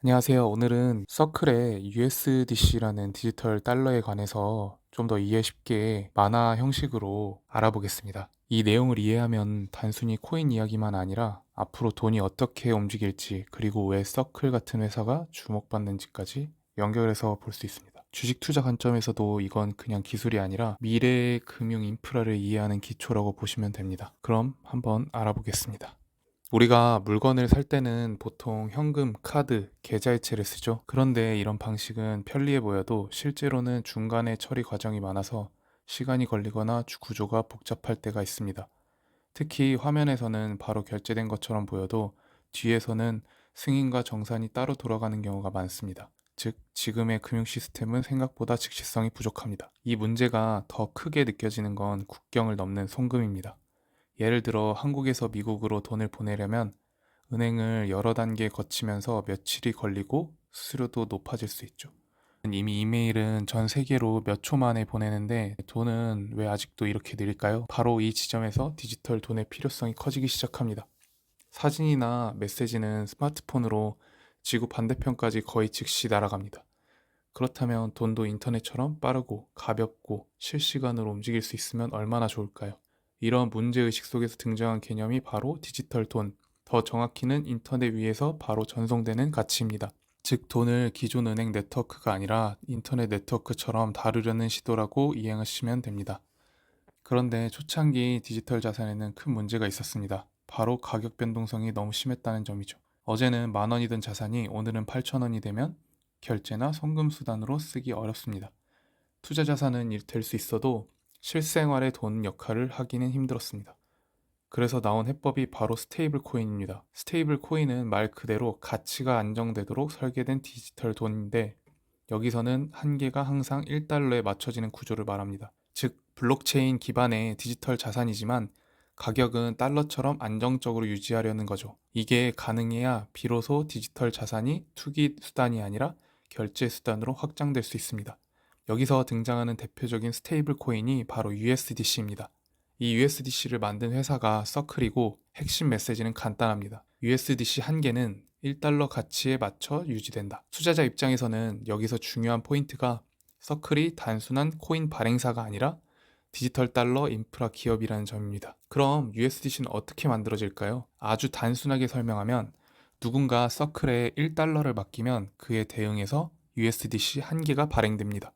안녕하세요. 오늘은 서클의 USDC라는 디지털 달러에 관해서 좀 더 이해 쉽게 만화 형식으로 알아보겠습니다. 이 내용을 이해하면 단순히 코인 이야기만 아니라 앞으로 돈이 어떻게 움직일지, 그리고 왜 서클 같은 회사가 주목받는지까지 연결해서 볼 수 있습니다. 주식 투자 관점에서도 이건 그냥 기술이 아니라 미래의 금융 인프라를 이해하는 기초라고 보시면 됩니다. 그럼 한번 알아보겠습니다. 우리가 물건을 살 때는 보통 현금, 카드, 계좌이체를 쓰죠. 그런데 이런 방식은 편리해 보여도 실제로는 중간에 처리 과정이 많아서 시간이 걸리거나 구조가 복잡할 때가 있습니다. 특히 화면에서는 바로 결제된 것처럼 보여도 뒤에서는 승인과 정산이 따로 돌아가는 경우가 많습니다. 즉, 지금의 금융 시스템은 생각보다 즉시성이 부족합니다. 이 문제가 더 크게 느껴지는 건 국경을 넘는 송금입니다. 예를 들어 한국에서 미국으로 돈을 보내려면 은행을 여러 단계 거치면서 며칠이 걸리고 수수료도 높아질 수 있죠. 이미 이메일은 전 세계로 몇 초 만에 보내는데 돈은 왜 아직도 이렇게 느릴까요? 바로 이 지점에서 디지털 돈의 필요성이 커지기 시작합니다. 사진이나 메시지는 스마트폰으로 지구 반대편까지 거의 즉시 날아갑니다. 그렇다면 돈도 인터넷처럼 빠르고 가볍고 실시간으로 움직일 수 있으면 얼마나 좋을까요? 이런 문제의식 속에서 등장한 개념이 바로 디지털 돈, 더 정확히는 인터넷 위에서 바로 전송되는 가치입니다. 즉, 돈을 기존 은행 네트워크가 아니라 인터넷 네트워크처럼 다루려는 시도라고 이해하시면 됩니다. 그런데 초창기 디지털 자산에는 큰 문제가 있었습니다. 바로 가격 변동성이 너무 심했다는 점이죠. 어제는 10,000원이던 자산이 오늘은 8,000원이 되면 결제나 송금 수단으로 쓰기 어렵습니다. 투자 자산은 될 수 있어도 실생활의 돈 역할을 하기는 힘들었습니다. 그래서 나온 해법이 바로 스테이블 코인입니다. 스테이블 코인은 말 그대로 가치가 안정되도록 설계된 디지털 돈인데, 여기서는 한계가 항상 1달러에 맞춰지는 구조를 말합니다. 즉, 블록체인 기반의 디지털 자산이지만 가격은 달러처럼 안정적으로 유지하려는 거죠. 이게 가능해야 비로소 디지털 자산이 투기 수단이 아니라 결제 수단으로 확장될 수 있습니다. 여기서 등장하는 대표적인 스테이블 코인이 바로 USDC입니다. 이 USDC를 만든 회사가 서클이고, 핵심 메시지는 간단합니다. USDC 한 개는 1달러 가치에 맞춰 유지된다. 투자자 입장에서는 여기서 중요한 포인트가 서클이 단순한 코인 발행사가 아니라 디지털 달러 인프라 기업이라는 점입니다. 그럼 USDC는 어떻게 만들어질까요? 아주 단순하게 설명하면 누군가 서클에 1달러를 맡기면 그에 대응해서 USDC 한 개가 발행됩니다.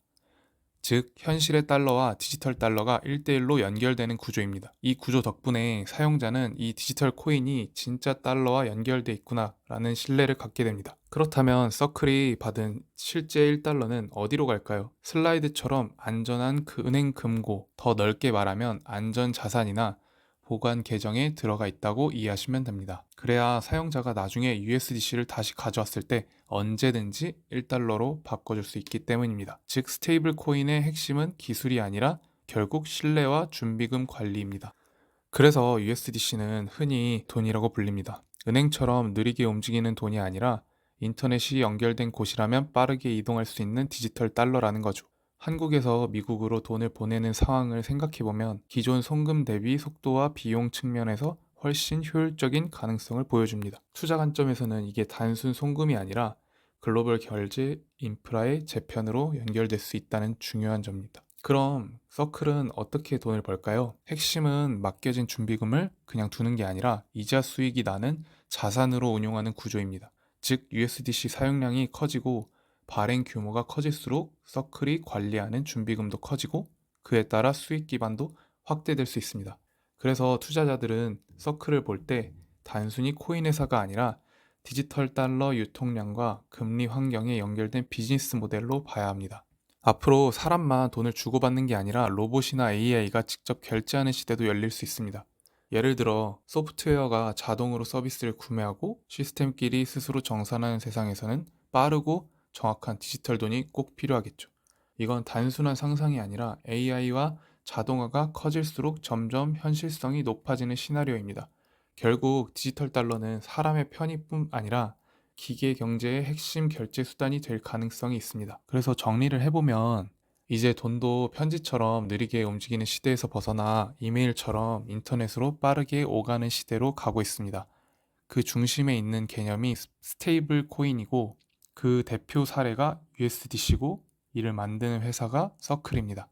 즉, 현실의 달러와 디지털 달러가 1대1로 연결되는 구조입니다. 이 구조 덕분에 사용자는 이 디지털 코인이 진짜 달러와 연결돼 있구나 라는 신뢰를 갖게 됩니다. 그렇다면 서클이 받은 실제 1달러는 어디로 갈까요? 슬라이드처럼 안전한 그 은행 금고, 더 넓게 말하면 안전 자산이나 보관 계정에 들어가 있다고 이해하시면 됩니다. 그래야 사용자가 나중에 USDC를 다시 가져왔을 때 언제든지 1달러로 바꿔줄 수 있기 때문입니다. 즉, 스테이블 코인의 핵심은 기술이 아니라 결국 신뢰와 준비금 관리입니다. 그래서 USDC는 흔히 돈이라고 불립니다. 은행처럼 느리게 움직이는 돈이 아니라 인터넷이 연결된 곳이라면 빠르게 이동할 수 있는 디지털 달러라는 거죠. 한국에서 미국으로 돈을 보내는 상황을 생각해보면 기존 송금 대비 속도와 비용 측면에서 훨씬 효율적인 가능성을 보여줍니다. 투자 관점에서는 이게 단순 송금이 아니라 글로벌 결제 인프라의 재편으로 연결될 수 있다는 중요한 점입니다. 그럼 서클은 어떻게 돈을 벌까요? 핵심은 맡겨진 준비금을 그냥 두는 게 아니라 이자 수익이 나는 자산으로 운용하는 구조입니다. 즉, USDC 사용량이 커지고 발행 규모가 커질수록 서클이 관리하는 준비금도 커지고 그에 따라 수익 기반도 확대될 수 있습니다. 그래서 투자자들은 서클을 볼 때 단순히 코인 회사가 아니라 디지털 달러 유통량과 금리 환경에 연결된 비즈니스 모델로 봐야 합니다. 앞으로 사람만 돈을 주고받는 게 아니라 로봇이나 AI가 직접 결제하는 시대도 열릴 수 있습니다. 예를 들어 소프트웨어가 자동으로 서비스를 구매하고 시스템끼리 스스로 정산하는 세상에서는 빠르고 정확한 디지털 돈이 꼭 필요하겠죠. 이건 단순한 상상이 아니라 AI와 자동화가 커질수록 점점 현실성이 높아지는 시나리오입니다. 결국 디지털 달러는 사람의 편의뿐 아니라 기계 경제의 핵심 결제 수단이 될 가능성이 있습니다. 그래서 정리를 해보면 이제 돈도 편지처럼 느리게 움직이는 시대에서 벗어나 이메일처럼 인터넷으로 빠르게 오가는 시대로 가고 있습니다. 그 중심에 있는 개념이 스테이블 코인이고, 그 대표 사례가 USDC고 이를 만드는 회사가 서클입니다.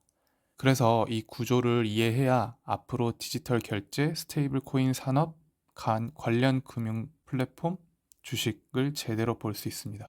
그래서 이 구조를 이해해야 앞으로 디지털 결제, 스테이블 코인 산업, 관련 금융 플랫폼, 주식을 제대로 볼 수 있습니다.